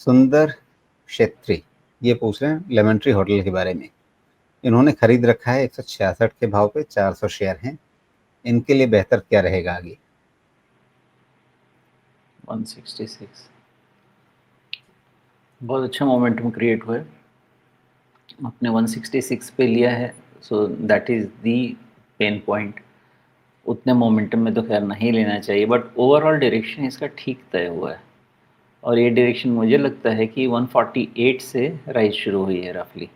सुंदर क्षेत्री ये पूछ रहे हैं लेमन ट्री होटल के बारे में। इन्होंने खरीद रखा है 166 के भाव पे, 400 शेयर हैं। इनके लिए बेहतर क्या रहेगा आगे? 166 बहुत अच्छा मोमेंटम क्रिएट हुआ है, आपने 166 पे लिया है, so that is the pain point. उतने मोमेंटम में तो खैर नहीं लेना चाहिए, बट ओवरऑल डायरेक्शन इसका ठीक तय हुआ है। और ये डायरेक्शन मुझे लगता है कि 148 से राइज शुरू हुई है रफली,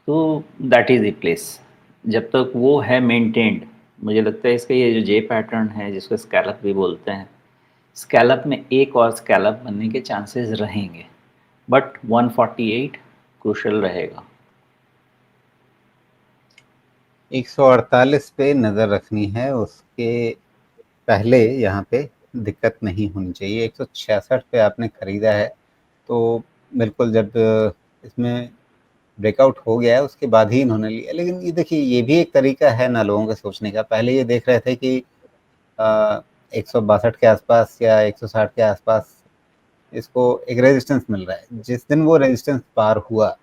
तो दैट इज़ द प्लेस। जब तक वो है मेंटेन्ड, मुझे लगता है इसका ये जो जे पैटर्न है जिसको स्कैलप भी बोलते हैं, स्कैलप में एक और स्कैलप बनने के चांसेस रहेंगे, बट 148 क्रूशल रहेगा। 148 पे नज़र रखनी है, उसके पहले यहाँ पे दिक्कत नहीं होनी चाहिए। 166 पे आपने खरीदा है, तो बिल्कुल जब इसमें ब्रेकआउट हो गया है उसके बाद ही इन्होंने लिया। लेकिन ये देखिए, ये भी एक तरीका है ना लोगों के सोचने का। पहले ये देख रहे थे कि 162 के आसपास या 160 के आसपास इसको एक रेजिस्टेंस मिल रहा है। जिस दिन वो रेजिस्टेंस पार हुआ,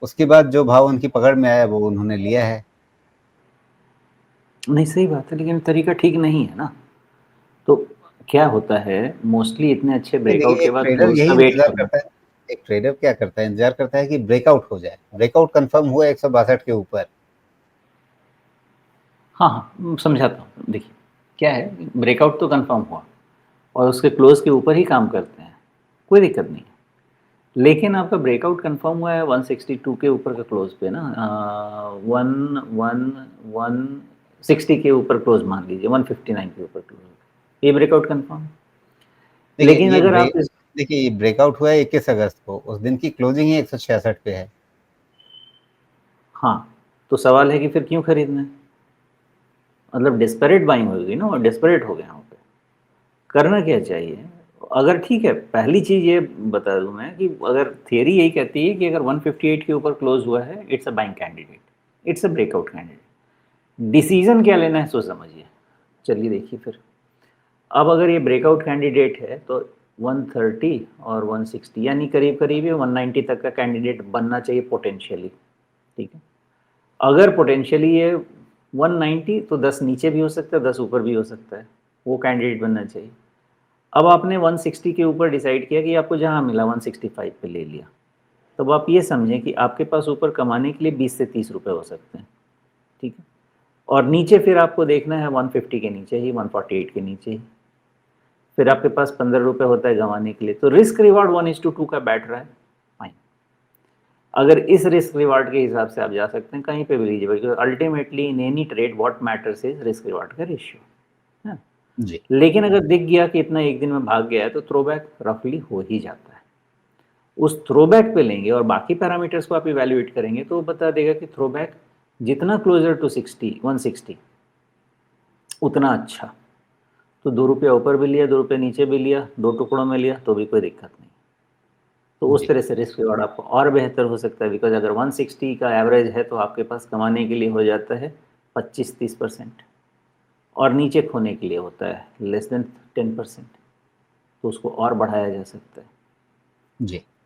उसके बाद जो भाव उनकी पकड़ में आया वो उन्होंने लिया है। नहीं, सही बात है, लेकिन तरीका ठीक नहीं है ना। तो क्या होता है, मोस्टली इतने अच्छे नहीं ब्रेकआउट देखिए, के एक बाद ट्रेडर क्लोज यही का वेट इंतजार करना। करता है। एक ट्रेडर क्या करता है, इंतजार करता है कि ब्रेकआउट हो जाए। ब्रेकआउट कंफर्म हुआ 162 के ऊपर। हाँ हाँ, समझाता हूँ। देखिए क्या है, ब्रेकआउट तो कंफर्म हुआ और उसके क्लोज के ऊपर ही काम करते हैं, कोई दिक्कत नहीं है। लेकिन आपका ब्रेकआउट कंफर्म हुआ है 162 के ऊपर का क्लोज पे ना, वन वन 160 के ऊपर क्लोज मान लीजिए, 159 के ऊपर क्लोज, ये ब्रेकआउट कंफर्म। देखिए लेकिन ये अगर आप ब्रेक देखिए ये ब्रेकआउट हुआ है 21 अगस्त को। उस दिन की क्लोजिंग ही 166 पे है। हाँ, तो सवाल है कि फिर क्यों खरीदना है? मतलब डेस्परेट बाइंग होगी ना, और डेस्परेट हो गए यहाँ पे। करना क्या चाहिए? अगर ठीक है, पहली चीज़ ये बता दूं मैं कि अगर थियरी यही कहती है कि अगर 158 के ऊपर क्लोज हुआ है, it's a buying candidate, it's a breakout candidate. Decision क्या लेना है सो समझिए। चलिए देखिए फिर, अब अगर ये ब्रेकआउट कैंडिडेट है तो 130 और 160 यानी करीब करीब ये 190 तक का कैंडिडेट बनना चाहिए पोटेंशियली। ठीक है, अगर पोटेंशियली ये 190 तो 10 नीचे भी हो सकता है, 10 ऊपर भी हो सकता है, वो कैंडिडेट बनना चाहिए। अब आपने 160 के ऊपर डिसाइड किया कि आपको जहाँ मिला 165 पे ले लिया, तब आप ये समझें कि आपके पास ऊपर कमाने के लिए 20 से 30 रुपए हो सकते हैं। ठीक है, और नीचे फिर आपको देखना है 150 के नीचे ही, 148 के नीचे ही, फिर आपके पास 15 रुपए होता है गंवाने के लिए। तो रिस्क रिवार्ड 1:2 का बैठ रहा है, फाइन। अगर इस रिस्क रिवार्ड के हिसाब से आप जा सकते हैं, कहीं पे भी लीजिए, because ultimately in any trade what matters is risk reward का रेशियो है। जी। लेकिन अगर दिख गया कि इतना एक दिन में भाग गया है, तो थ्रोबैक रफली हो ही जाता है। उस थ्रोबैक पे लेंगे और बाकी पैरामीटर्स को आप इवेल्युएट करेंगे तो वो बता देगा कि थ्रोबैक जितना क्लोजर टू 160 उतना अच्छा। तो 2 रुपया ऊपर भी लिया, 2 रुपये नीचे भी लिया, दो टुकड़ों में लिया तो भी कोई दिक्कत नहीं। तो उस जी। तरह से रिस्क रिवॉर्ड आपको और बेहतर हो सकता है, बिकॉज अगर 160 का एवरेज है तो आपके पास कमाने के लिए हो जाता है 25-30%, और नीचे खोने के लिए होता है लेस देन 10%, तो उसको और बढ़ाया जा सकता है। जी।